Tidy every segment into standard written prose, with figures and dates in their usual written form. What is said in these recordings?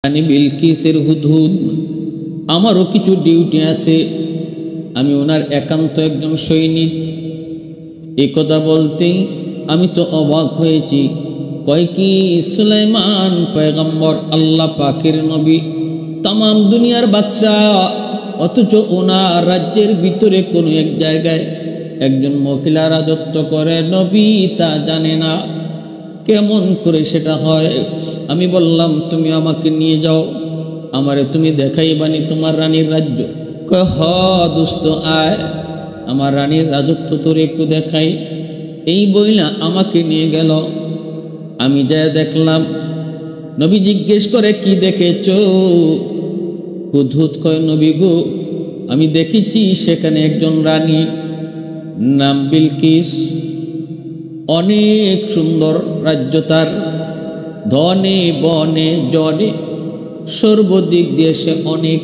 রানী বিলকিসের হুদহুদ আমারও কিছু ডিউটি আছে, আমি ওনার একান্ত একজন সৈনিক। এই কথা বলতেই আমি তো অবাক হয়েছি। কয় কি সুলাইমান পয়গম্বর আল্লাহ পাকের নবী, তামাম দুনিয়ার বাদশাহ, অথচ ওনার রাজ্যের ভিতরে কোনো এক জায়গায় একজন মহিলা রাজত্ব করে, নবী তা জানে না। কেমন করে সেটা হয়? আমি বললাম তুমি আমাকে নিয়ে যাও, আমারে তুমি দেখাইবানি তোমার রানীর রাজ্য। কয় হ দুস্থ আয়, আমার রানীর রাজত্ব তোর একটু দেখাই। এই বইলা আমাকে নিয়ে গেল। আমি যা দেখলাম, নবী জিজ্ঞেস করে কি দেখেছ? হুদহুদ কয় নবী গো, আমি দেখেছি সেখানে একজন রানী, নাম বিলকিস, অনেক সুন্দর রাজ্য তার, ধনে বনে জনে সর্বদিক দিয়ে সে অনেক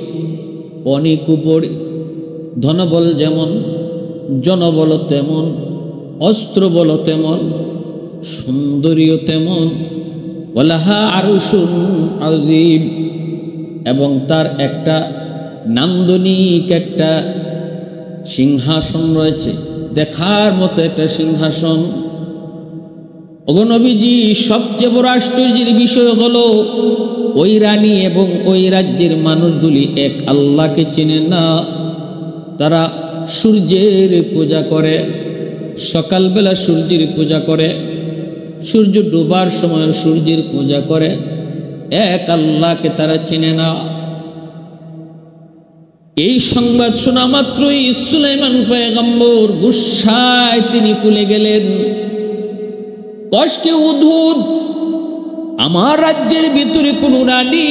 অনেক উপরে। ধনবল যেমন, জনবল তেমন, অস্ত্র বল তেমন, সুন্দরীও তেমন। ওয়ালাহা আরশুন আযীম, এবং তার একটা নান্দনিক একটা সিংহাসন রয়েছে, দেখার মতো একটা সিংহাসন। ওগো নবীজি, সবচেয়ে বড় আশ্চর্যের বিষয় হলো ওই রানী এবং ওই রাজ্যের মানুষগুলি এক আল্লাহকে চেনে না। তারা সূর্যের পূজা করে, সকালবেলা সূর্যের পূজা করে, সূর্য ডোবার সময় সূর্যের পূজা করে, এক আল্লাহকে তারা চেনে না। এই সংবাদ শোনা মাত্রই সুলাইমান পয়গম্বর গুসায় তিনি ফুলে গেলেন। কষ্টে উদ্ভুত, আমার রাজ্যের ভিতরে কোন রানী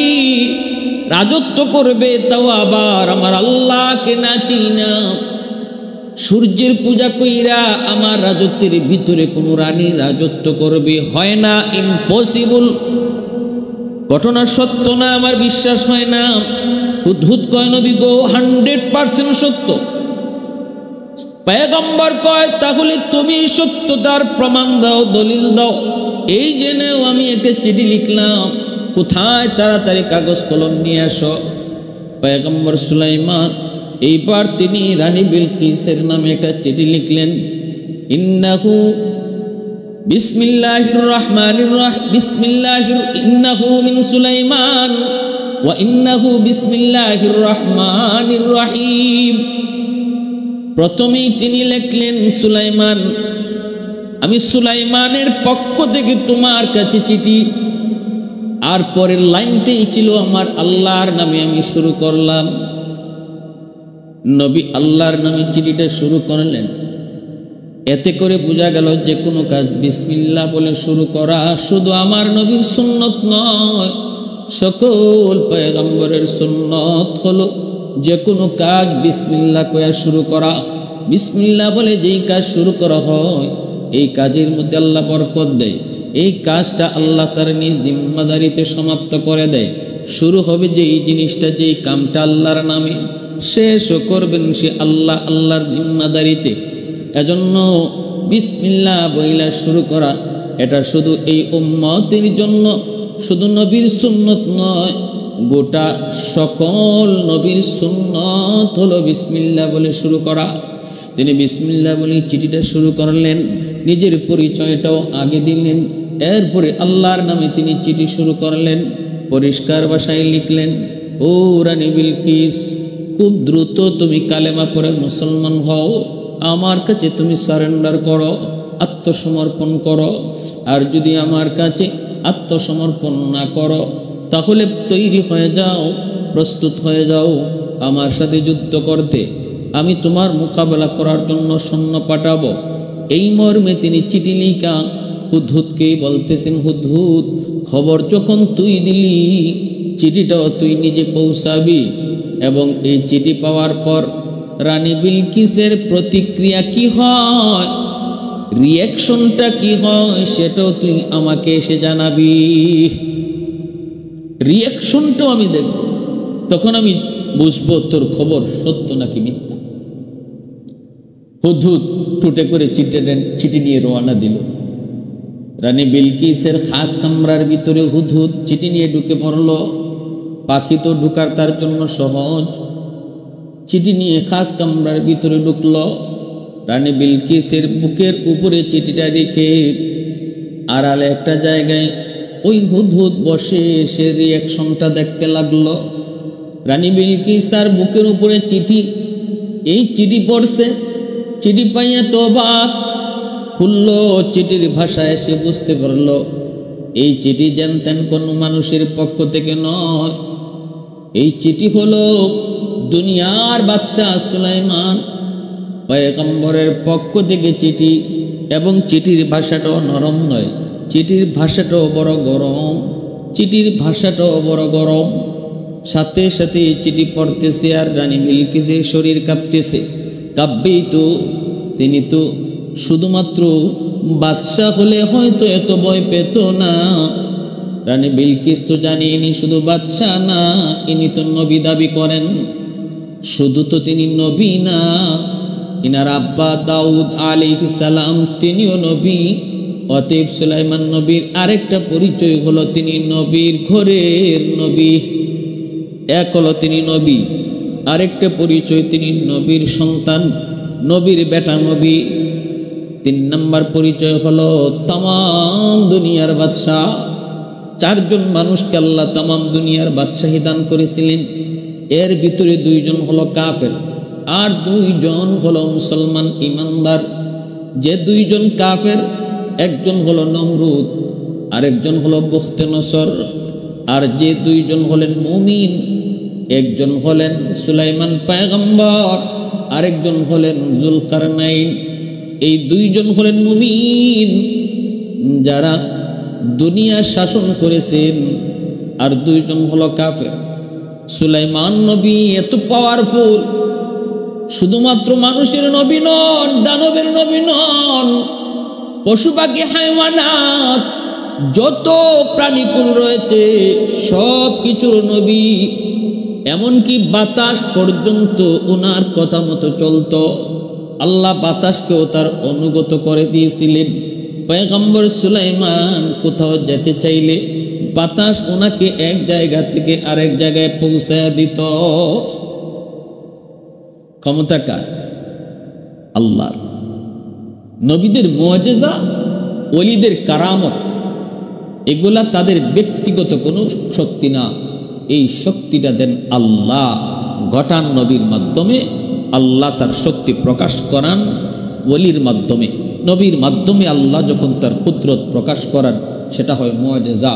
রাজত্ব করবে, তাও আবার আমার আল্লাহকে না চিনা, সূর্যের পূজা কইরা আমার রাজত্বের ভিতরে কোন রানী রাজত্ব করবে? হয় না, ইম্পসিবল। ঘটনা সত্য না, আমার বিশ্বাস হয় না। হুদহুদ কয় নবী গো, 100% সত্য। পয়গম্বর কয় তাহলে তুমি সত্যতার প্রমাণ দাও, দলিল দাও। এই জেনেও আমি একটা চিঠি লিখলাম, কোথায়? তাড়াতাড়ি কাগজ কলম নিয়ে আসো। পয়গম্বর সুলাইমান এইবার তিনি রানী বিলকিসের নামে একটা চিঠি লিখলেন। ইন্নাহু বিসমিল্লাহির রহমানির রহিম, ইন্নাহু মিন সুলাইমান ওয়া ইন্নাহু বিসমিল্লাহির রহমানির রহিম। প্রথমেই তিনি লিখলেন, সুলাইমান, আমি সুলাইমানের পক্ষ থেকে তোমার কাছে চিঠি। আর পরের লাইনটাই ছিল আমার আল্লাহর নামে আমি শুরু করলাম। নবী আল্লাহর নামে চিঠিটা শুরু করলেন। এতে করে বোঝা গেল যে কোনো কাজ বিসমিল্লাহ বলে শুরু করা শুধু আমার নবীর সুন্নত নয়, সকল পয়গম্বরের সুন্নত হলো যে কোনো কাজ বিসমিল্লাহ কয়া শুরু করা। বিসমিল্লাহ বলে যেই কাজ শুরু করা হয়, এই কাজের মধ্যে আল্লাহ বরকত দেয়। এই কাজটা আল্লাহ তার নিজ জিম্মাদারিতে সমাপ্ত করে দেয়। শুরু হবে যে এই জিনিসটা, যেই কামটা আল্লাহর নামে, শেষও করবেন সে আল্লাহ, আল্লাহর জিম্মাদারিতে। এজন্য বিসমিল্লাহ বইলা শুরু করা, এটা শুধু এই উম্মতের জন্য, শুধু নবীর সুন্নত নয়, গোটা সকল নবীর সুন্নত হলো বিসমিল্লাহ বলে শুরু করা। তিনি বিসমিল্লাহ বলে চিঠিটা শুরু করলেন, নিজের পরিচয়টাও আগে দিলেন, এরপরে আল্লাহর নামে তিনি চিঠি শুরু করলেন। পরিষ্কার ভাষায় লিখলেন, ও রানী বিলকিস, খুব দ্রুত তুমি কালেমা পড়ে মুসলমান হও, আমার কাছে তুমি সারেন্ডার করো, আত্মসমর্পণ করো। আর যদি আমার কাছে আত্মসমর্পণ না করো, তাহলে তৈরি হয়ে যাও, প্রস্তুত হয়ে যাও আমার সাথে যুদ্ধ করতে। আমি তোমার মোকাবেলা করার জন্য সৈন্য পাঠাবো। এই মর্মে তিনি চিঠি লিখা হুদহুদকেই বলতেছেন, হুদহুদ, খবর যখন তুই দিলি, চিঠিটাও তুই নিজে পৌঁছাবি। এবং এই চিঠি পাওয়ার পর রানী বিলকিসের প্রতিক্রিয়া কি হয়, রিয়াকশনটা কি হয়, সেটাও তুই আমাকে এসে জানাবি। রিয়াকশনটাও আমি দেখব, তখন আমি বুঝবো তোর খবর সত্য নাকি মিথ্যা। হুদহুদ টুটে করে চিঠি নিয়ে রওনা দিল। রানী বিলকিসের খাস কামরার ভিতরে হুদহুদ চিঠি নিয়ে ঢুকে পড়ল। পাখি তো ঢুকার তার জন্য সহজ। চিঠি নিয়ে খাস কামরার ভিতরে ঢুকল। রানী বিলকিসের বুকের উপরে চিঠিটা রেখে আড়ালে একটা জায়গায় ওই হুদহুদ বসে সে রিয়াকশনটা দেখতে লাগলো। রানী বিলকিস তার বুকের উপরে চিঠি, এই চিঠি পড়ছে। চিঠি পাইয়া তো অবাক, খুলল, চিঠির ভাষায় সে বুঝতে পারল এই চিঠি জানতেন কোনো মানুষের পক্ষ থেকে নয়। এই চিঠি হলো দুনিয়ার বাদশাহ সুলাইমান পয়গম্বরের পক্ষ থেকে চিঠি, এবং চিঠির ভাষাটাও নরম নয়, চিঠির ভাষাটাও বড় গরম, চিঠির ভাষাটাও বড় গরম। সাথে সাথে চিঠি পড়তেছে আর রানী বিলকিসের শরীর কাঁপতেছে। কাঁপবেই তো, তিনি তো শুধুমাত্র বাদশাহ হলে হয়তো এত ভয় পেত না। রানী বিলকিস তো জানি ইনি শুধু বাদশাহ না, ইনি তো নবী দাবি করেন। শুধু তো তিনি নবী না, ইনার আব্বা দাউদ আলাইহিস সালাম তিনিও নবী। অতএব সুলাইমান নবীর আরেকটা পরিচয় হলো তিনি নবীর ঘরের নবী। এক হলো তিনি নবী, আরেকটা পরিচয় তিনি নবীর সন্তান, নবীর বেটা নবী। 3 নম্বর পরিচয় হলো তামাম দুনিয়ার বাদশাহ। 4 জন মানুষকে আল্লাহ তামাম দুনিয়ার বাদশাহী দান করেছিলেন। এর ভিতরে 2 জন হলো কাফের আর 2 জন হলো মুসলমান ইমানদার। যে 2 জন কাফের, একজন হলো নমরুদ, আরেকজন হলো বুখতে-নসর। আর যে 2 জন হলেন মুমিন, একজন হলেন সুলাইমান পয়গম্বর, আরেকজন হলেন জুলকারনাইন। এই 2 জন হলেন মুমিন যারা দুনিয়া শাসন করেছেন, আর 2 জন হলো কাফের। সুলাইমান নবী এত পাওয়ারফুল, শুধুমাত্র মানুষের নবী নন, দানবের নবী নন, পশু পাখি হায়ওয়ানাত যত প্রাণীকুল রয়েছে সব কিছুর নবী। এমনকি বাতাস পর্যন্ত ওনার কথা মতো চলত। আল্লাহ বাতাসকেও তার অনুগত করে দিয়েছিলেন। পয়গম্বর সুলাইমান কোথাও যেতে চাইলে বাতাস ওনাকে এক জায়গা থেকে আরেক জায়গায় পৌঁছায় দিত। ক্ষমতা কার? আল্লাহর। নবীদের মুআজিজা, ওলিদের কারামত, এগুলা তাদের ব্যক্তিগত কোনো শক্তি না, এই শক্তিটা দেন আল্লাহ। ঘটান নবীর মাধ্যমে, আল্লাহ তার শক্তি প্রকাশ করান ওলির মাধ্যমে। নবীর মাধ্যমে আল্লাহ যখন তার কুদরত প্রকাশ করান সেটা হয় মুআজিজা।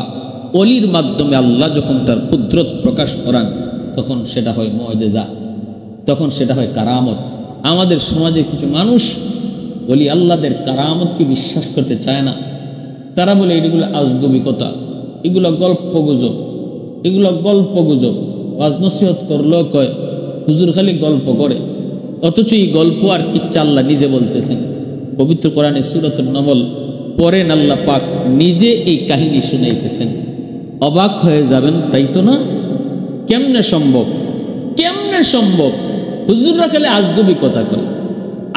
ওলির মাধ্যমে আল্লাহ যখন তার কুদরত প্রকাশ করান তখন সেটা হয় মুআজিজা, তখন সেটা হয় কারামত। আমাদের সমাজে কিছু মানুষ ওলি আল্লাহদের কারামতকে বিশ্বাস করতে চায় না। তারা বলে এগুলো আজগবিকতা, এগুলো গল্পগুজব, এগুলো গল্পগুজব। ওয়াজ নসিহত করলেও কয় হুজুর খালি গল্প করে, অথচ এই গল্প আর কিচ্ছা আল্লাহ নিজে বলতেছেন। পবিত্র কোরআনে সূরাতুন নমল পড়েন, আল্লাহ পাক নিজে এই কাহিনী শুনাইতেছেন। অবাক হয়ে যাবেন, তাই তো না? কেমনে সম্ভব? কেমনে সম্ভব? হুজুররা খালি আজগবি কথা কয়।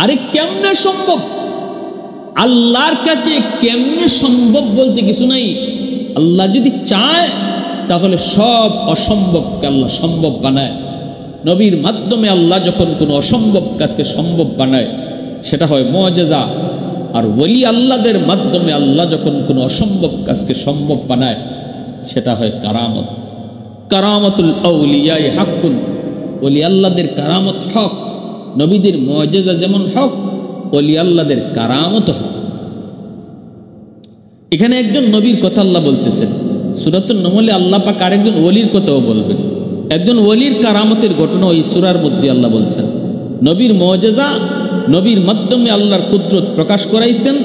আরে কেমনে সম্ভব? আল্লাহর কাছে কেমনে সম্ভব বলতে কিছু নাই। আল্লাহ যদি চায় তাহলে সব অসম্ভবকে আল্লাহ সম্ভব বানায়। নবীর মাধ্যমে আল্লাহ যখন কোনো অসম্ভব কাজকে সম্ভব বানায় সেটা হয় মুআজিজা। আর ওলি আল্লাহদের মাধ্যমে আল্লাহ যখন কোনো অসম্ভব কাজকে সম্ভব বানায় সেটা হয় কারামত। কারামতুল আউলিয়ায়ে হাক্কুন, ওলি আল্লাহদের কারামত হক। নবীদের মুআজিজা যেমন হক, ওলি আল্লাহদের কারামত হক। এখানে একজন নবীর কথা আল্লাহ বলতেছেন। সূরাতুন নমলে আল্লাহ পাক আরেকজন ওলির কথাও বলবেন। একজন ওলির কারামতের ঘটনা ওই সূরার মধ্যে আল্লাহ বলছেন। নবীর মুআজিজা, নবীর মাধ্যমে আল্লাহর কুদরত প্রকাশ করাইছেন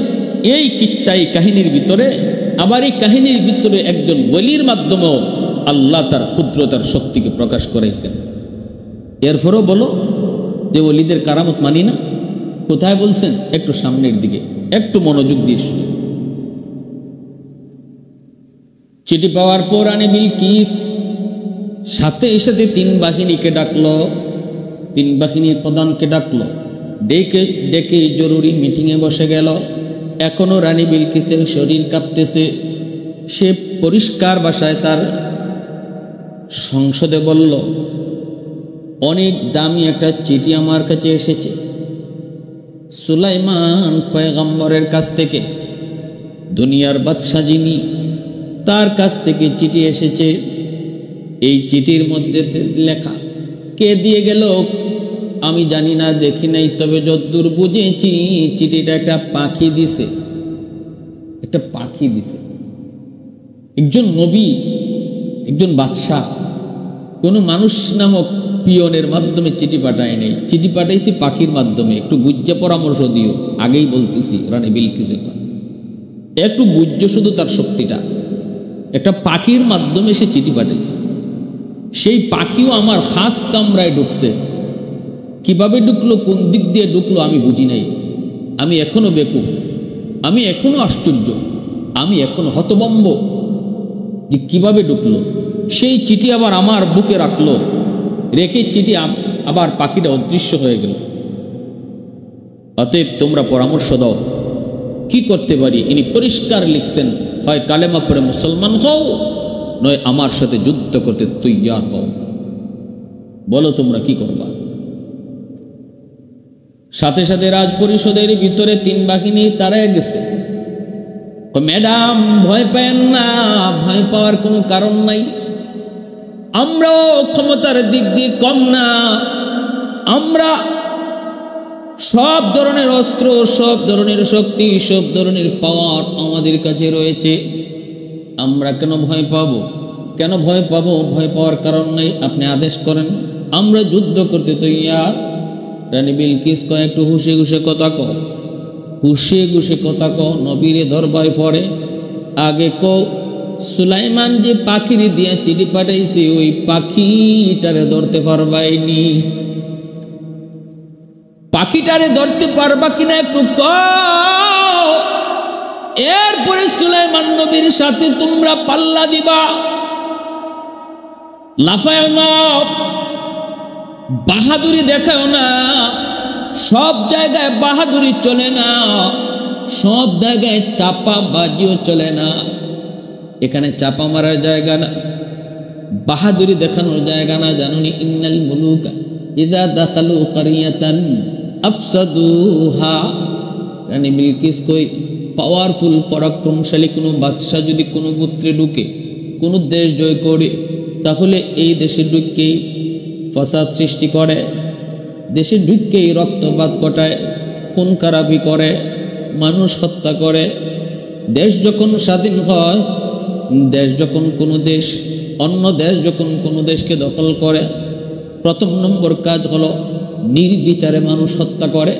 এই কিচ্ছা, এই কাহিনীর ভিতরে। আবার এই কাহিনীর ভিতরে একজন ওলির মাধ্যমেও আল্লাহ তার কুদরত আর শক্তিকে প্রকাশ করাইছেন। এরপরও বলো যে ওলিদের কারামত মানি না। কোথায় বলছেন? একটু সামনের দিকে, একটু মনোযোগ দিয়ে শুনে। চিঠি পাওয়ার পর রানী বিলকিস সাথে সাথে 3 বাহিনীকে ডাকলো, 3 বাহিনীর প্রধানকে ডাকলো, ডেকে ডেকে জরুরি মিটিংয়ে বসে গেল। এখনও রানী বিলকিসের শরীর কাঁপতেছে। সে পরিষ্কার ভাষায় তার সংসদে বলল, অনেক দামি একটা চিঠি আমার কাছে এসেছে সুলাইমান পয়গম্বরের কাছ থেকে, দুনিয়ার বাদশা যিনি তার কাছ থেকে চিঠি এসেছে। এই চিঠির মধ্যে লেখা, কে দিয়ে গেল আমি জানি না, দেখি নাই, তবে যতদূর বুঝেছি চিঠিটা একটা পাখি দিছে, একটা পাখি দিছে। একজন নবী, একজন বাদশাহ কোনো মানুষ নামক পিয়নের মাধ্যমে চিঠি পাঠায় নাই, চিঠি পাঠাইছি পাখির মাধ্যমে। একটু বুঝে পরামর্শ দিও, আগেই বলতেছি রানী বিলকিসের কথা, একটু বুঝছো শুধু তার শক্তিটা। একটা পাখির মাধ্যমে সে চিঠি পাঠাইছে, সেই পাখিও আমার খাস কামরায় ঢুকছে। কিভাবে ঢুকলো, কোন দিক দিয়ে ঢুকলো আমি বুঝি নাই। আমি এখনো বেকুফ, আমি এখনো আশ্চর্য, আমি এখনো হতভম্ব যে কিভাবে ঢুকলো। সেই চিঠি আবার আমার বুকে রাখলো, রেখে চিঠি আবার পাখিটা অদৃশ্য হয়ে গেল। অতএব তোমরা পরামর্শ দাও কি করতে পারি। ইনি পরিষ্কার লিখছেন, হয় কালেমা পড়ে মুসলমান হও, নয় আমার সাথে যুদ্ধ করতে তৈয়ার হও। বলো তোমরা কি করবা। সাথে সাথে রাজ পরিষদের ভিতরে 3 বাহিনী তারাই গেছে। ম্যাডাম ভয় পায়েন না, ভয় পাওয়ার কোনো কারণ নাই, আমরাও ক্ষমতার দিক দিয়ে কম না, আমরা সব ধরনের অস্ত্র, সব ধরনের শক্তি, সব ধরনের পাওয়ার আমাদের কাছে রয়েছে। আমরা কেন ভয় পাবো, কেন ভয় পাবো? ভয় পাওয়ার কারণ নেই, আপনি আদেশ করেন, আমরা যুদ্ধ করতে তৈয়ার। রানী বিলকিস কয়, একটু হুশে হুশে কথা কও, হুশে হুশে কথা কও, নবীরে ধরবাই পড়ে। আগে কও সুলাইমান যে পাখির দিয়া চিঠি পাঠাইছে, ওই পাখিটারে ধরতে পারবাইনি, পাখিটারে ধরতে পারবা কিনা একটু কও। এরপরে সুলাইমান নবীর সাথে তোমরা পাল্লা দিবা। লাফায়ও না, বাহাদুরি দেখাও না, সব জায়গায় বাহাদুরি চলে না, সব জায়গায় চাপা বাজিও চলে না। এখানে চাপা মারার জায়গা না, বাহাদুরি দেখানোর জায়গা না। জানুনি ইন্নাল মুলুকা ইযা দাখালু কারিয়াতান আফসাদুহা। রানী বিলকিস কই, পাওয়ারফুল পরাক্রমশালী কোনো বাদশা যদি কোনো গোত্রে ঢুকে, কোনো দেশ জয় করে, তাহলে এই দেশে ঢুকেই ফসাদ সৃষ্টি করে, দেশে ঢুকেই রক্তপাত ঘটায়, খুন খারাপি করে, মানুষ হত্যা করে। দেশ যখন স্বাধীন হয়, দেশ যখন কোনো দেশ, অন্য দেশ যখন কোনো দেশকে দখল করে, প্রথম নম্বর কাজ হলো নির্বিচারে মানুষ হত্যা করে।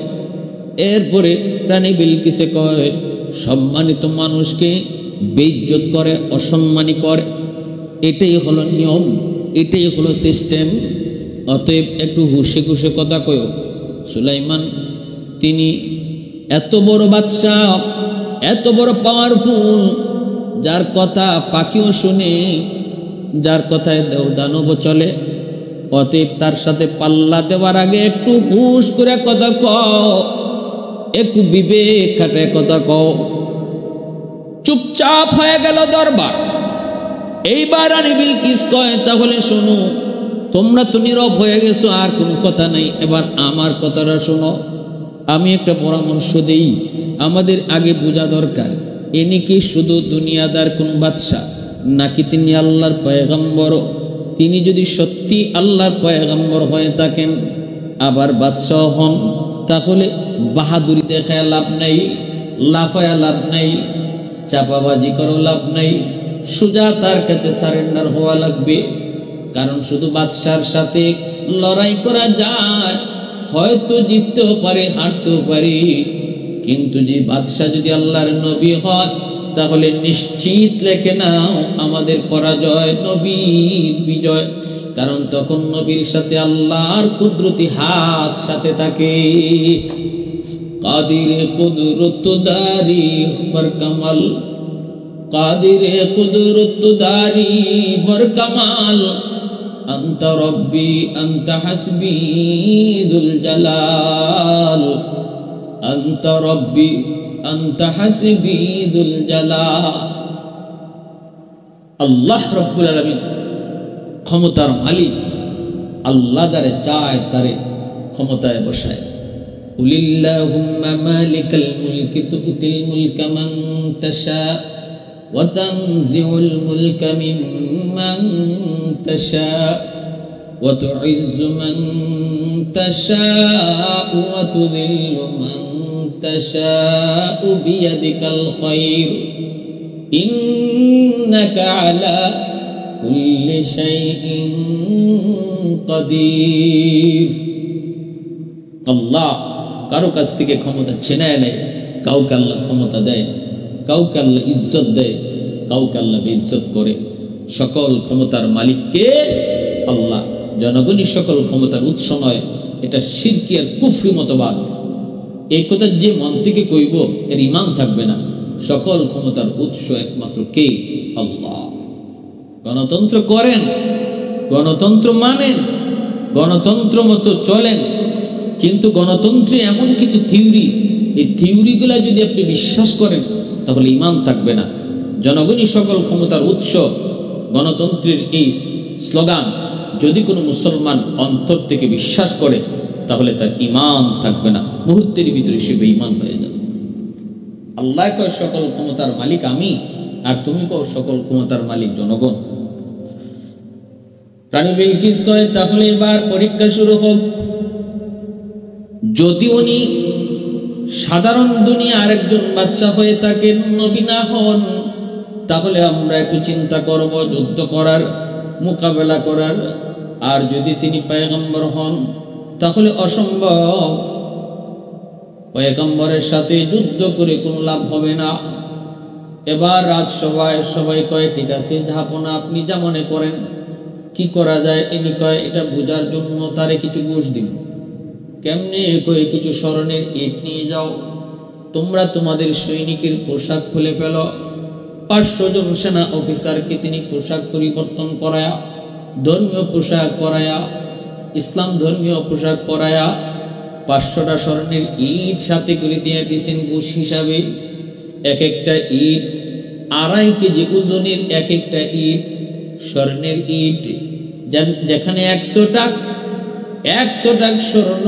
এরপরে রানী বিলকিসে কয়, সম্মানিত মানুষকে বেইজ্জত করে, অসম্মানী করে। এটাই হলো নিয়ম, এটাই হলো সিস্টেম। অতএব একটু হুশে খুশে কথা কয়। সুলাইমান তিনি এত বড় বাদশাহ, এত বড় পাওয়ারফুল, যার কথা পাখিও শুনে, যার কথায় দানব চলে। অতএব তার সাথে পাল্লা দেওয়ার আগে একটু হুশ করে কথা কও, একটু বিবেক খাটায় কথা কও। চুপচাপ হয়ে গেল দরবার। এইবার রানী বিলকিস কয়, তাহলে শোনো, তোমরা তো নীরব হয়ে গেছো, আর কোনো কথা নেই, এবার আমার কথাটা শোনো। আমি একটা পরামর্শ দেই, আমাদের আগে বোঝা দরকার, ইনি কি শুধু দুনিয়াদার কোন বাদশা, নাকি তিনি আল্লাহর পয়গম্বর? তিনি যদি সত্যি আল্লাহর পয়গম্বর হয়ে থাকেন, আবার বাদশাহ হন, তাহলে বাহাদুরি দেখায় লাভ নেই, লাফায়া লাভ নেই, চাপাবাজি করো লাভ নেই, সোজা তার কাছে সারেন্ডার হওয়া লাগবে। কারণ শুধু বাদশার সাথে লড়াই করা যায়, হয়তো জিততেও পারে, হারতেও পারে, কিন্তু যে বাদশাহ যদি আল্লাহর নবী হয়, তাহলে নিশ্চিত লেখে নাও আমাদের পরাজয়, নবীর বিজয়। কারণ তখন নবীর সাথে আল্লাহর কুদরতি হাত সাথে থাকে। কাদিরে কুদরতদারি বর কামাল, কাদিরে কুদরতদারি বর কামাল, আনতা রব্বি আনতা হাসবি দুল জালাল, আনতা রব্বি আনতা হাসবি দুল জালাল। আল্লাহ রাব্বুল আলামিন ক্ষমতার মালিক আল্লাহ যারে চায় তারে ক্ষমতায় বসায়। কুলিল্লাহুম্মা মালিকাল মুলকি তুতিল মুলকা মান তাশা ওয়া তানজিউল মুলকা মিম্মান তাশা ওয়া তুইজ্জু মান তাশা ওয়া তুযিল্লু মান তাশা বিয়াদিকাল খায়র ইন্নাকা আলা কুল্লি শাইইন কাদির। আল্লাহ কারো কাছ থেকে ক্ষমতা ছিনায় নেয়, কাউকে আল্লাহ ক্ষমতা দেয়, কাউকে আল্লাহ ইজ্জত দেয়, কাউকে আল্লাহ বেইজ্জত করে। সকল ক্ষমতার মালিককে আল্লাহ। জনগণই সকল ক্ষমতার উৎস নয়, এটা শিরকি আর কুফরি মতবাদ। এই কথা যে মন থেকে কইব এর ঈমান থাকবে না। সকল ক্ষমতার উৎস একমাত্র কে? আল্লাহ। গণতন্ত্র করেন, গণতন্ত্র মানেন, গণতন্ত্র মতো চলেন, কিন্তু গণতন্ত্রে এমন কিছু থিওরি, এই থিওরিগুলা যদি আপনি বিশ্বাস করেন তাহলে ঈমান থাকবে না। জনগণই সকল ক্ষমতার উৎস, গণতন্ত্রের এই স্লোগান যদি কোনো মুসলমান অন্তর থেকে বিশ্বাস করে তাহলে তার ঈমান থাকবে না, মুহূর্তের ভিতরে সে বেঈমান হয়ে যাবে। আল্লাহ কয় সকল ক্ষমতার মালিক আমি, আর তুমি কও সকল ক্ষমতার মালিক জনগণ। রানী বিলকিস কয় তাহলে এবার পরীক্ষা শুরু হোক। যদি উনি সাধারণ দুনিয়ার একজন বাদশা হয়ে থাকেন, নবী না হন, তাহলে আমরা একটু চিন্তা করব যুদ্ধ করার, মোকাবেলা করার। আর যদি তিনি পয়গম্বর হন তাহলে অসম্ভব, পয়গম্বরের সাথে যুদ্ধ করে কোনো লাভ হবে না। এবার রাজসভায় সবাই কয় ঠিক আছে জাহাপনা আপনি যা মনে করেন কি করা যায়। ইনি কয় এটা বোঝার জন্য তারে কিছু ঘুষ দিন। কেমনে? কয়ে কিছু স্মরণের ইট নিয়ে যাও, তোমরা তোমাদের সৈনিকের পোশাক খুলে ফেলো। 500 জন সেনা অফিসারকে তিনি পোশাক পরিবর্তন করায়া, ধর্মীয় পোশাক পরায়া, ইসলাম ধর্মীয় পোশাক পরায়া 500টা স্বর্ণের ইট সাথে করে দিয়ে দিয়েছেন ঘুষ হিসাবে। এক একটা ইট 2.5 কেজি ওজনের, এক একটা ইট স্বর্ণের ইট। যেখানে 100 টাক স্বর্ণ,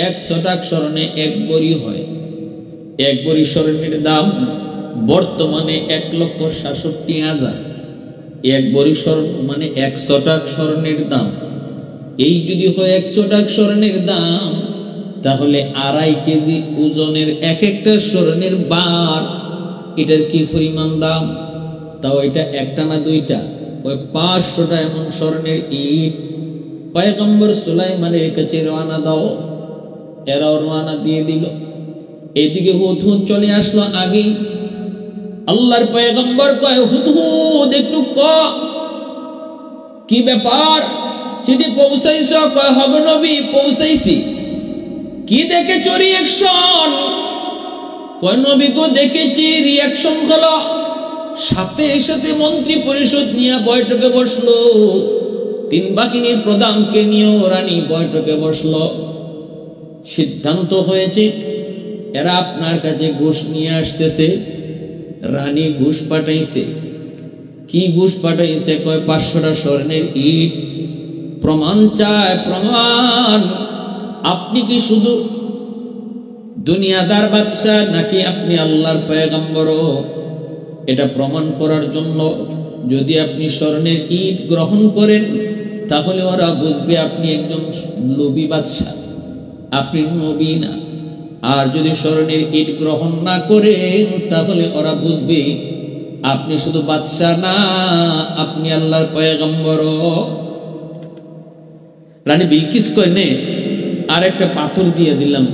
100 টাক স্বর্ণে 1 বড়ি হয়। 1 বড়ি স্বর্ণের দাম বর্তমানে 1,67,000। 1 বড়ি স্বর্ণ মানে 100 টাক স্বর্ণের দাম। এই যদি হয় 100 টাক স্বর্ণের দাম, তাহলে 2.5 কেজি ওজনের এক একটা স্বর্ণের বার, এটার কি পরিমাণ দাম? তাও এটা একটা না দুইটা, ওই 500টা এমন স্বর্ণের ইট পয়গম্বর সুলাইমানের কাছে রওনা দাও। এরাও রওনা দিয়ে দিল। এদিকে হুদহুদ চলে আসলো আগেই। আল্লাহর পয়গম্বর কয় হুদহুদ একটু কি ব্যাপার, চিঠি পৌঁছাইছ? কয় হবে নবী পৌঁছাইছি। কি দেখেছো রিয়াকশন? কয় নবী গো দেখেছি রিয়াকশন হলো। সাথে সাথে মন্ত্রী পরিষদ নিয়ে বৈঠকে বসলো, 3 বাহিনীর প্রধানকে নিয়ে রানী বৈঠকে বসলো। সিদ্ধান্ত হয়েছে এরা আপনার কাছে ঘুষ নিয়ে আসতেছে। রানী ঘুষ পাঠাইছে। কি ঘুষ পাঠাইছে? কয় 500টা স্বর্ণের ইট। প্রমাণ চায়, প্রমাণ। আপনি কি শুধু দুনিয়াদার বাদশা নাকি আপনি আল্লাহর পয়গম্বর? এটা প্রমাণ করার জন্য যদি আপনি স্বর্ণের ইট গ্রহণ করেন তাহলে ওরা বুঝবে আপনি একজন লোভী বাদশা, আপনি নবী না। আর যদি স্বর্ণের ইট গ্রহণ না করেন তাহলে ওরা বুঝবে আপনি শুধু বাদশা না, আপনি আল্লাহর পয়গম্বর। রানী বিলকিস কয় নে আর একটা পাথর দিয়ে দিলাম।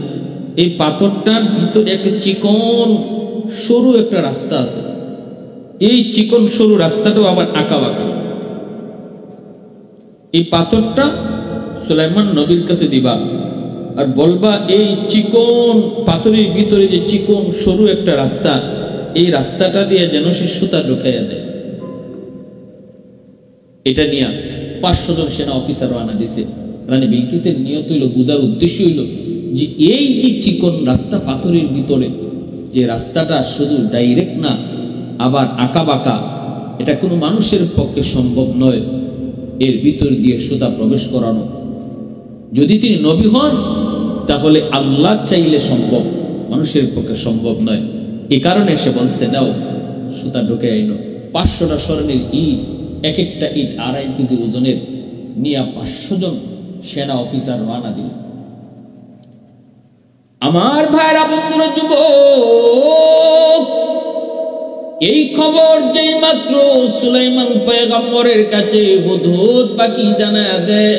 এই পাথরটার ভিতরে একটা চিকন সরু একটা রাস্তা আছে। এই চিকন সরু রাস্তাটাও আবার আঁকা বাঁকা। এই পাথরটা সুলাইমান নবীর কাছে দিবা আর বলবা এই চিকন পাথরের ভিতরে যে চিকন সরু একটা রাস্তা, এই রাস্তাটা দিয়ে যেন সে সুতা ঢুকাইয়া দেয়। এটা নিয়ে 500 জন সেনা অফিসার রওনা দিছে। রানী বিলকিসের নিয়ত হইল, বুঝার উদ্দেশ্য হইল যে এই যে চিকন রাস্তা পাথরের ভিতরে, যে রাস্তাটা শুধু ডাইরেক্ট না আবার আঁকা বাঁকা, এটা কোনো মানুষের পক্ষে সম্ভব নয়। এর ভিতর দিয়ে সুতা প্রবেশ করানো। যদি তিনি নবী হন তাহলে আল্লাহ চাইলে সম্ভব, মানুষের পক্ষে সম্ভব নয়। এই কারণে সে বলছে দাও সুতা ঢুকে আইনো। 500টা স্বর্ণের ইট, এক একটা ইট 2.5 কেজি ওজনের, নিয়ে 500 জন সেনা অফিসার রওনা দিল। আমার ভাইরা, বন্ধুরা, যুবক, এই খবর যেই মাত্র সুলাইমান পয়গম্বরের কাছে হুদহুদ পাখি জানায়া দেয়,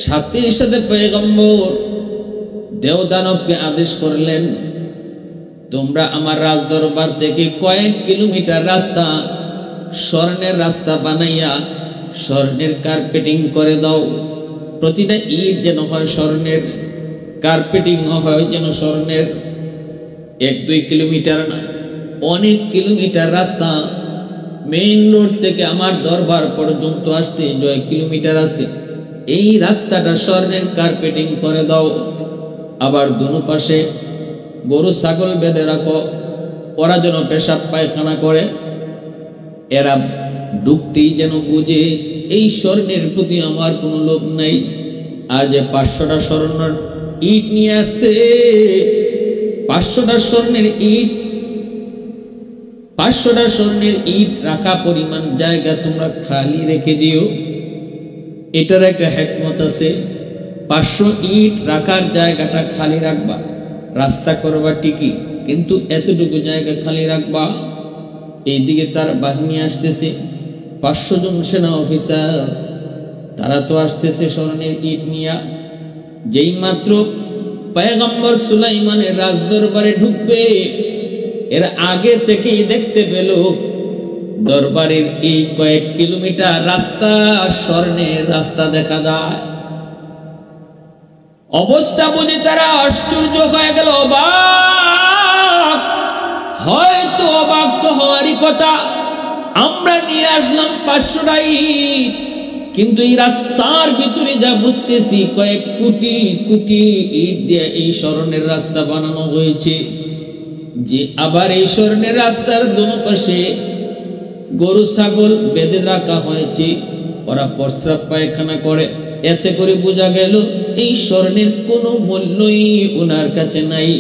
সাথে সাথে পয়গম্বর দেওদানবকে আদেশ করলেন, তোমরা আমার রাজদরবার থেকে কয়েক কিলোমিটার রাস্তা স্বর্ণের রাস্তা বানাইয়া স্বর্ণের কার্পেটিং করে দাও। প্রতিটা ইট যেন হয় স্বর্ণের, কার্পেটিং হয় যেন স্বর্ণের। 1-2 কিলোমিটার না, অনেক কিলোমিটার রাস্তা। মেইন রোড থেকে আমার দরবার পর্যন্ত আসতে 9 কিলোমিটার আছে। এই রাস্তাটা স্বর্ণের কার্পেটিং করে দাও। আবার দুনো পাশে গরু ছাগল বেঁধে রাখো, ওরা যেন পেশাব পায়খানা করে, এরা ঢুকতেই যেন বুঝে এই স্বর্ণের প্রতি আমার কোনো লোভ নাই। আর যে 500টা স্বর্ণের ইট নিয়ে আসছে, 500টা স্বর্ণের ইট, 500টা স্বর্ণের ইট রাখা পরিমাণ জায়গা তোমরা খালি রেখে দিও। এটার একটা হিকমত আছে। 500 ইট রাখার জায়গাটা খালি রাখবা, রাস্তা করবা ঠিকই, কিন্তু এতটুকু জায়গা খালি রাখবা। এইদিকে তার বাহিনী আসতেছে, 500 জন সেনা অফিসার, তারা তো আসতেছে স্বর্ণের ইট নিয়া। যেই মাত্র পয়গম্বর সুলাইমানের রাজদরবারে ঢুকবে, এর আগে থেকেই দেখতে পেল দরবারের এই কয়েক কিলোমিটার রাস্তা স্বর্ণের রাস্তা দেখা যায়। অবস্থা বুঝে তারা আশ্চর্য হয়ে গেল, অবাক। হয়তো অবাক তো হওয়ারই কথা, আমরা নিয়ে আসলাম 500টা ইট, কিন্তু এই রাস্তার ভিতরে যা বুঝতেছি কয়েক কোটি কোটি ইট দিয়ে এই স্বর্ণের রাস্তা বানানো হয়েছে। যে আবার এই স্বর্ণের রাস্তার দুনো পাশে গরু ছাগল বেঁধে রাখা হয়েছে, ওরা প্রস্রাব পায়খানা করে। এতে করে বোঝা গেল এই স্বর্ণের কোনো মূল্যই ওনার কাছে নাই।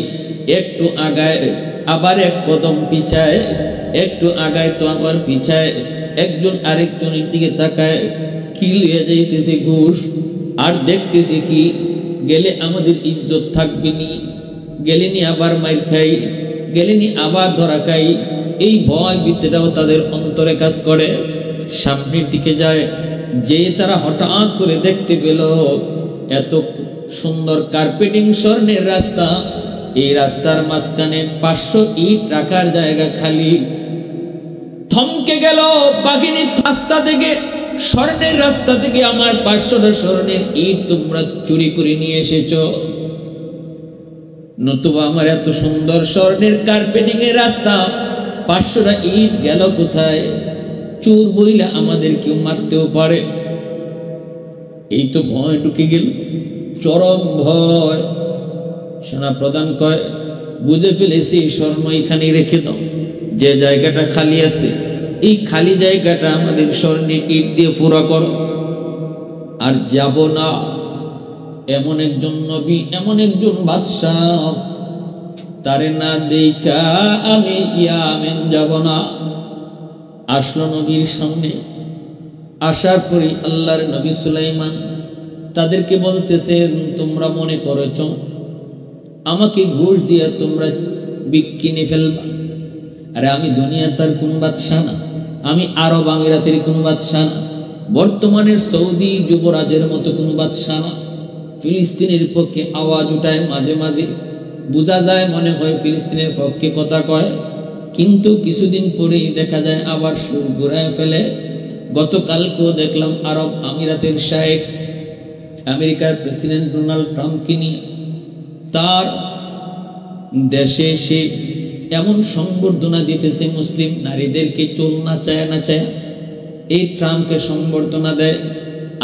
একটু আগায় আবার এক কদম পিছায়, একটু আগায় তো আবার পিছায়, একজন আরেকজনের দিকে তাকায়, কি লিয়ে যাইতেছে ঘুষ, আর দেখতেছে কি গেলে আমাদের ইজ্জত থাকবে নি, গেলেনি আবার মাইর খাই, গেলেনি আবার ধরা খাই। এই ভয় ভীতিটাও তাদের অন্তরে কাজ করে। সামনের দিকে যায়, যে তারা হঠাৎ করে দেখতে পেল এত সুন্দর কার্পেটিং স্বর্ণের রাস্তা, এই রাস্তার মাঝখানে 500 ইট রাখার জায়গা খালি। থমকে গেল বাহিনী, রাস্তা থেকে, স্বর্ণের রাস্তা থেকে আমার 500টা স্বর্ণের ইট তোমরা চুরি করে নিয়ে এসেছ, নতুবা আমার এত সুন্দর স্বর্ণের কার্পেটিং এর রাস্তা 500টা ইট গেল কোথায়? চোর বইলা আমাদের কেউ মারতেও পারে। এই তো ভয় ঢুকে গেল, চরম ভয়। সেনা প্রধান কয়, বুঝে ফেলেছি, স্বর্ণ এখানে রেখে দাও, যে জায়গাটা খালি আছে এই খালি জায়গাটা আমাদের স্বর্ণের ইট দিয়ে পুরা করো। আর যাব না, এমন একজন নবী, এমন একজন বাদশাহ, তারে না দেখা আমি ইয়ামেন যাব না। আসলো নবীর সামনে। আসার পরে আল্লাহর নবী সুলাইমান তাদেরকে বলতেছেন, তোমরা মনে করেছ আমাকে ঘুষ দিয়ে তোমরা কিনে ফেলবা? আরে আমি দুনিয়ার তার কোন বাদশাহ না, আমি আরব আমিরাতের কোন বাদশাহ না, বর্তমানের সৌদি যুবরাজের মতো কোন বাদশাহ না। ফিলিস্তিনের পক্ষে আওয়াজ উঠায়, মাঝে মাঝে বোঝা যায় মনে হয় ফিলিস্তিনের পক্ষে কথা কয়, কিন্তু কিছুদিন পরেই দেখা যায় আবার সুর ঘুরায় ফেলে। গতকালকেও দেখলাম আরব আমিরাতের শায়েখ আমেরিকার প্রেসিডেন্ট ডোনাল্ড ট্রাম্পকে নিয়ে তার দেশে সে এমন সংবর্ধনা দিতেছে মুসলিম নারীদেরকে, চোল না চায় না চায় এই ট্রাম্পকে সংবর্ধনা দেয়।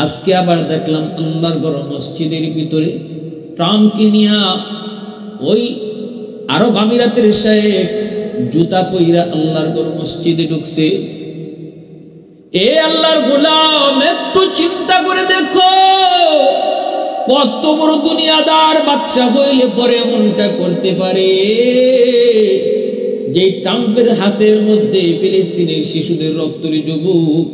আজকে আবার দেখলাম আল্লাহর ঘর মসজিদের ভিতরে ট্রাম্পকে নিয়ে ওই আরব আমিরাতের শায়েখ জুতা পইরা আল্লাহর ঘর মসজিদে ঢুকছে। এ আল্লাহর গোলাম, একটু চিন্তা করে দেখো, কত বড় দুনিয়াদার বাদশা হইলে পরে এমনটা করতে পারে যে ট্রাম্পের হাতের মধ্যে ফিলিস্তিনের শিশুদের রক্তরি যুবক,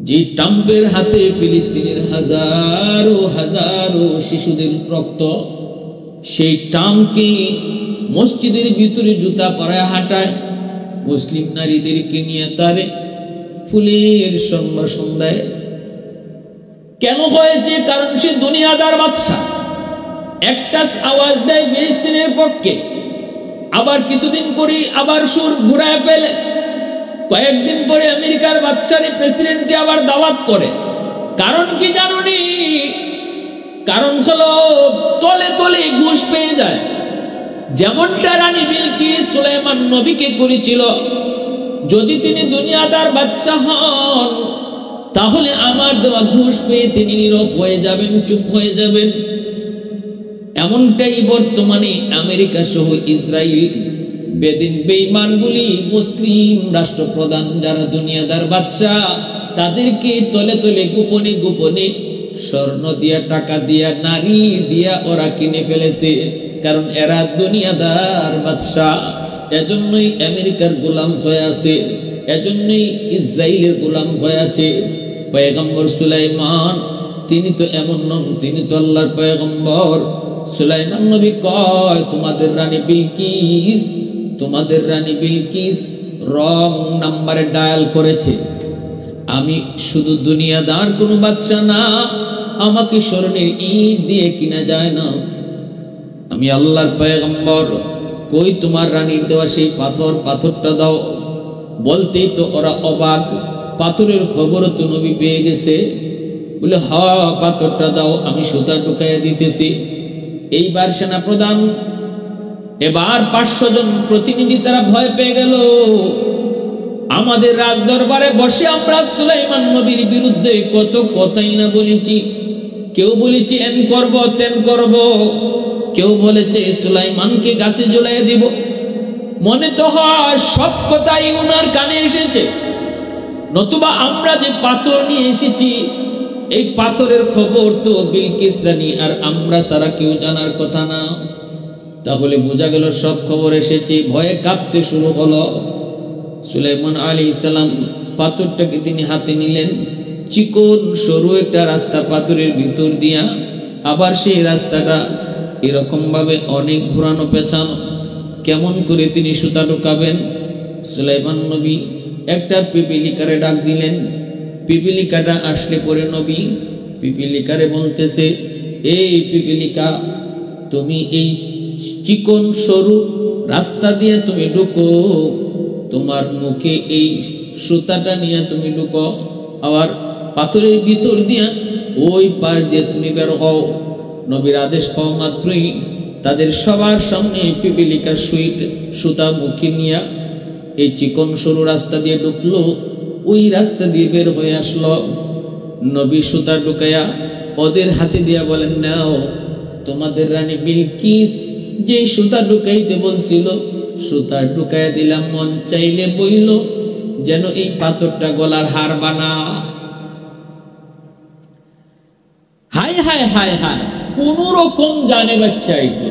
যে ট্রাম্পের হাতে ফিলিস্তিনের হাজারো হাজারো শিশুদের রক্ত, সেই ট্রাম্পকে মসজিদের ভিতরে জুতা পরায় হাঁটায়, মুসলিম নারীদেরকে নিয়ে তারে ফুলের সম্ভাষণ দেয়। কেন হয়েছে? কারণ সে দুনিয়াদার বাদশা। একটা আওয়াজ দেয় ফিলিস্তিনের পক্ষে, আবার কিছুদিন পরে আবার সুর ঘুরায় ফেলে, কয়েকদিন পরে আমেরিকার বাদশারে প্রেসিডেন্টে আবার দাওয়াত করে। কারণ কি জানুনি? কারণ হলো তলে তলে ঘুষ পেয়ে যায়। যেমনটা রানী বিলকিস সুলাইমান নবীকে করেছিল, যদি তিনি দুনিয়াদার বাদশা হন তাহলে আমার দেওয়া ঘুষ পেয়ে তিনি নীরব হয়ে যাবেন, চুপ হয়ে যাবেন। এমনটাই বর্তমানে আমেরিকা সহ ইসরায়েল বেদিন বেঈমানগুলি মুসলিম রাষ্ট্রপ্রধান যারা দুনিয়াদার বাদশা, তাদেরকে তলে তলে গোপনে গোপনে স্বর্ণ দিয়া, টাকা দিয়া, নারী দিয়া ওরা কিনে ফেলেছে। কারণ এরা দুনিয়াদার বাদশা। এজন্যই আমেরিকার গোলাম হয়ে আছে, এজন্যই ইসরায়েলের গোলাম হয়ে আছে। পয়গম্বর সুলাইমান তিনি তো এমন নন, তিনি তো আল্লাহর পয়গম্বর। সুলাইমান নবী কয়, তোমাদের রানী বিলকিস রং নাম্বারে ডায়াল করেছে। আমি শুধু দুনিয়াদার কোনো বাদশা না, আমাকে স্বর্ণের ইট দিয়ে কিনা যায় না, আমি আল্লাহর পয়গম্বর। কই তোমার রানীর দেওয়া সেই পাথরটা দাও। বলতেই তো ওরা অবাক, পাথরের খবরও তো নবী পেয়ে গেছে। বলে হ, পাথরটা দাও, আমি সুতা ঢুকাইয়া দিতেছি। এইবার সেনা প্রধান, এবার 500 জন প্রতিনিধি তারা ভয় পেয়ে গেল। আমাদের রাজদরবারে বসে আমরা সুলাইমান নবীর বিরুদ্ধে কত কথাই না বলেছি। কেউ বলেছি এন করব, তেন করব, কেউ বলেছে সুলাইমানকে গাছে ঝুলাইয়া দিব। মনে তো হয় সব কথাই উনার কানে এসেছে। নতুবা আমরা যে পাথর নিয়ে এসেছি, এই পাথরের খবর তো বিলকিস রানী আর আমরা ছাড়া কেউ জানার কথা না। তাহলে বোঝা গেল সব খবর এসেছে। ভয়ে কাঁপতে শুরু হলো। সুলাইমান আলাইহিস সালাম পাথরটাকে তিনি হাতে নিলেন, চিকন সরু একটা রাস্তা পাথরের ভিতর দিয়া, আবার সেই রাস্তাটা এরকম ভাবে অনেক ঘোরানো পেঁচানো। কেমন করে তিনি সুতা ঢুকাবেন? সুলাইমান নবী একটা পিপিলিকারে ডাক দিলেন। পিপিলিকাটা আসলে পরে নবী পিপিলিকারে বলতেছে, এই পিপিলিকা, তুমি এই চিকন সরু রাস্তা দিয়ে তুমি ঢুকো, তোমার মুখে এই সুতাটা নিয়ে তুমি ঢুকো, আবার পাথরের ভিতর দিয়া ওই পার দিয়ে তুমি বের হও। নবীর আদেশ পাওয়া মাত্রই তাদের সবার সামনে পিপিলিকার সুতা মুখে নিয়ে এই চিকন সরু রাস্তা দিয়ে ঢুকলো, ওই রাস্তা দিয়ে বের হয়ে আসলো। নবী সুতা ঢুকাইয়া ওদের হাতে দিয়া বলেন, নাও, তোমাদের রানী বিলকিস যে সুতা ঢুকাইতে বলছিল সুতা ঢুকাইয়া দিলাম, মন চাইলে বইল যেন এই পাথরটা গলার হার বানা। হায় হায় হায় হায়, কোন রকম জানে বাচ্চা আইসল।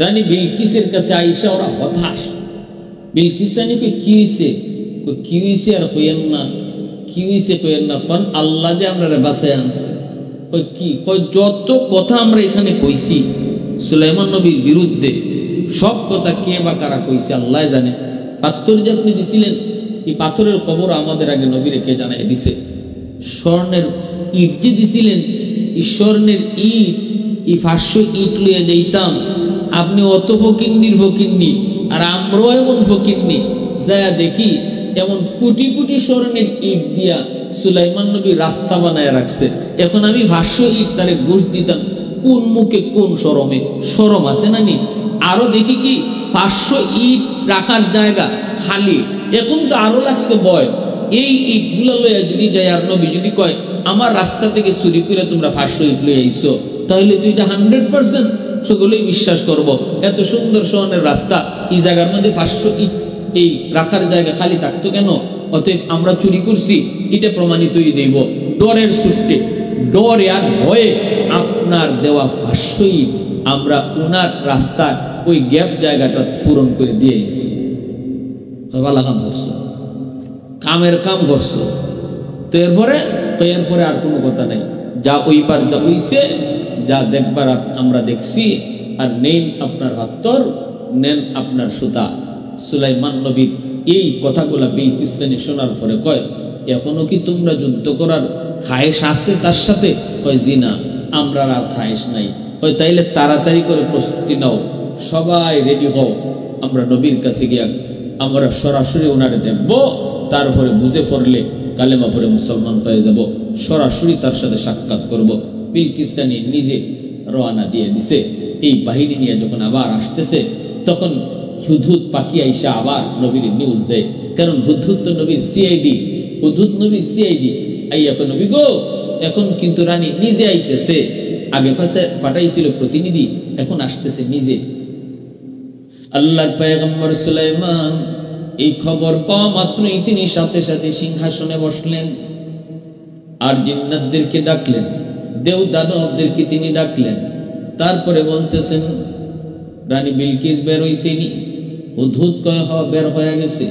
রানী বিলকিসের কাছে আইসা ওরা হতাশ। বিলকিস রানীকে কি হয়েছে? কি হয়েছে আর কইয়েন না, কি হয়েছে কইয়েন না, কারণ আল্লাহ যে আমরা বাসায় আনছে। কি যত কথা আমরা এখানে কইছি সুলাইমান নবীর বিরুদ্ধে, সব কথা কে বা কারা কইছে আল্লাহ জানে। পাথর যে আপনি দিছিলেন, এই পাথরের খবর আমাদের আগে নবী রেখে জানাই দিছে। স্বর্ণের ইট যে দিছিলেন, এই স্বর্ণের ইট, এই 500 ইট লইয়া যাইতাম, আপনি অত ফকিন্নি আর আমরাও এমন ফকিন্নি, যায়া দেখি এমন কোটি কোটি স্বর্ণের ইট দিয়া সুলাইমান নবী রাস্তা বানায় রাখছে। এখন আমি 500 ইট তারে ঘুষ দিতাম, কোন মুখে কোন শরমে? শরম আছে না নি? আরো দেখি কি 500 ইট রাখার জায়গা খালি, এখন তো আরো লাগছে ভয়। এই ইটগুলো লইয়া যদি যায় আর নবী যদি কয় আমার রাস্তা থেকে চুরি করে তোমরা 500 ইট লইয়া আইছো, তাহলে তুই এটা 100% সকলেই বিশ্বাস করব। এত সুন্দর স্বর্ণের রাস্তা, এই জায়গার মধ্যে 500 ইট এই রাখার জায়গা খালি থাকতো কেন? অতএব আমরা চুরি করছি এটা প্রমাণিতই দেব। ডরের সূত্রে, ডরে আর ভয়ে আপনার দেওয়া 500ই আমরা উনার রাস্তায় ওই গ্যাপ জায়গাটা পূরণ করে দিয়েছি। ভালো কাম করছো, কামের কাম করছো। তো এরপরে আর কোনো কথা নাই, যা ওইবার যা হইছে, যা দেখবার আমরা দেখছি। আর নেন আপনার হাত্তর, নেন আপনার সুতা। সুলাইমান নবী এই কথাগুলা বিলকিস রানী শোনার পরে কয়, এখনো কি তোমরা যুদ্ধ করার খায়েশ আছে তার সাথে? কয় জি না, আমরা আর খায়েশ নাই। কয় তাইলে তাড়াতাড়ি করে প্রস্তুতি নাও, সবাই রেডি হও, আমরা নবীর কাছে গিয়া আমরা সরাসরি ওনারে দেখব, তারপরে বুঝে পড়লে কালেমা পড়ে মুসলমান হয়ে যাব, সরাসরি তার সাথে সাক্ষাৎ করব। বিলকিস রানী নিজে রওনা দিয়ে দিছে। এই বাহিনী নিয়ে যখন আবার আসতেছে, তখন হুদহুদ পাখি আইসা আবার নবীর নিউজ দেয়। কারণ হুদহুদ তো নবীর সিআইডি, হুদহুদ নবীর সিআইডি। আইয়া কয় নবী গো, এখন কিন্তু রানী নিজে আইতেছে। আগে পাঠাইছিল প্রতিনিধি, এখন আসতেছে নিজে। আল্লাহর পয়গম্বর সুলাইমান এই খবর পাওয়া মাত্রই তিনি সাথে সাথে সিংহাসনে বসলেন, আর জিন্নাতদেরকে ডাকলেন, দেব দানবদেরকে তিনি ডাকলেন। তারপরে বলতেছেন, রানী বিলকিস বের হইছেনি? হুদহুদ কয় হ, বের হয়ে গেছে।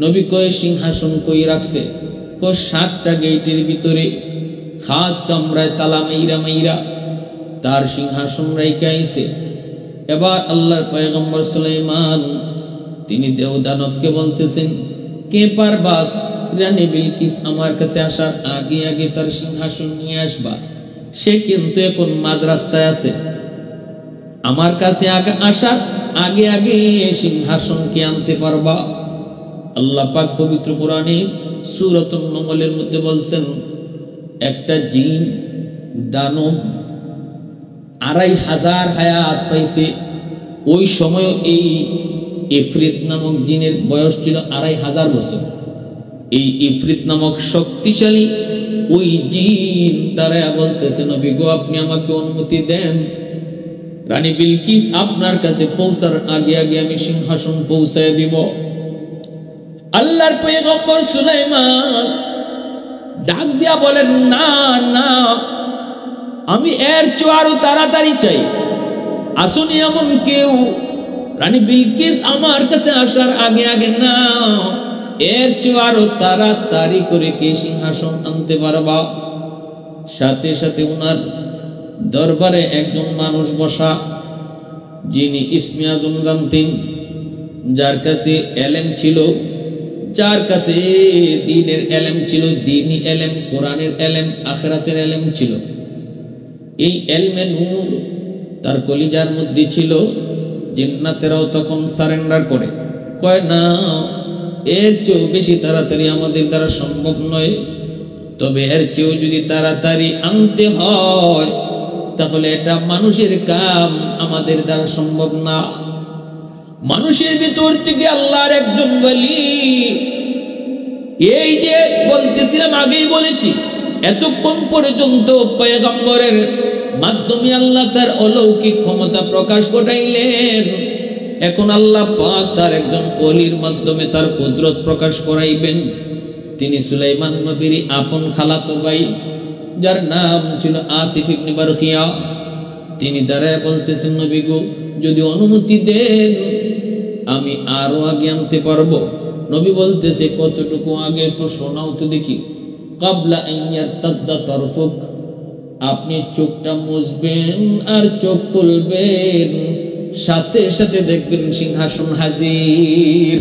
নবী কয় সিংহাসন কই রাখছে? কয় 7টা গেটের ভিতরে খাস কামরায় তালা মাইরা তার সিংহাসন রাইখা আইছে। এবার আল্লাহর পয়গম্বর সুলাইমান তিনি দেব দানবকে বলতেছেন, কে পারবাস রানী বিলকিস আমার কাছে আসার আগে আগে তার সিংহাসন নিয়ে আসবা? সে কিন্তু এখন মাঝ রাস্তায় আছে, আমার কাছে আসার আগে আগে সিংহাসনকে আনতে পারবা? আল্লাহ পাক পবিত্র কোরআনে সূরাতুন নমলের মধ্যে বলছেন, একটা জিন দানব 2500 হায়াত পাইছে। ওই সময় এই ইফরিত নামক জিনের বয়স ছিল 2500 বছর। এই ইফরিত নামক শক্তিশালী ওই জিন দাঁড়ায়া বলতেছে, নবী গো, আপনি আমাকে অনুমতি দেন, রানী বিলকিস আপনার কাছে পৌঁছার আগে আগে আমি সিংহাসন পৌঁছায় দিব। আল্লাহর পয়গম্বর সুলাইমান ডাক দিয়া বলেন, না না, আমি এর চেয়ে আরো তাড়াতাড়ি চাই। আসুনি এমন কেউ রানী বিলকিস আমার কাছে আসার আগে আগে, না, এর চেয়ে আরো তাড়াতাড়ি করে কে সিংহাসন আনতে পারবা? সাথে সাথে উনার দরবারে একজন মানুষ বসা, যিনি ইসমে আজম জানতেন, যার কাছে এলেম ছিল, যার কাছে দ্বীনের এলেম ছিল, দ্বীনি এলেম, কোরআনের এলেম, আখিরাতের এলেম ছিল। এই এলমে নূর তার কলিজার মধ্যে ছিল। জিন্নাতেরাও তখন সারেন্ডার করে, কয় না, এর চেয়েও বেশি তাড়াতাড়ি আমাদের দ্বারা সম্ভব নয়। তবে এর চেয়েও যদি তাড়াতাড়ি আনতে হয়, তাহলে এটা মানুষের কাম, আমাদের দ্বারা সম্ভব না। মানুষের ভিতর থেকে আল্লাহর একজন ওলি, এই যে বলতেছিলাম, আগেই বলেছি, এতক্ষণ পর্যন্ত পয়গম্বরের মাধ্যমে আল্লাহ তার অলৌকিক ক্ষমতা প্রকাশ ঘটাইলেন। এখন আল্লাহ পাক তার একজন ওলির মাধ্যমে তার কুদরত প্রকাশ করাইবেন। তিনি সুলাইমান নবীর আপন খালাতো ভাই, যার নাম ছিল আসিফ ইবনে বারখিয়া। তিনি দাঁড়ায় বলতেছেন, নবী গো, যদি অনুমতি দেন আমি আরো আগে আনতে পারবো। নবী বলতেছে, কতটুকু আগে একটু শোনাও তো দেখি। কাবলা আইয়াতাদ্দা তারফুক, আপনি চোখটা মুছবেন আর চোখ খুলবেন, সাথে সাথে দেখবেন সিংহাসন হাজির।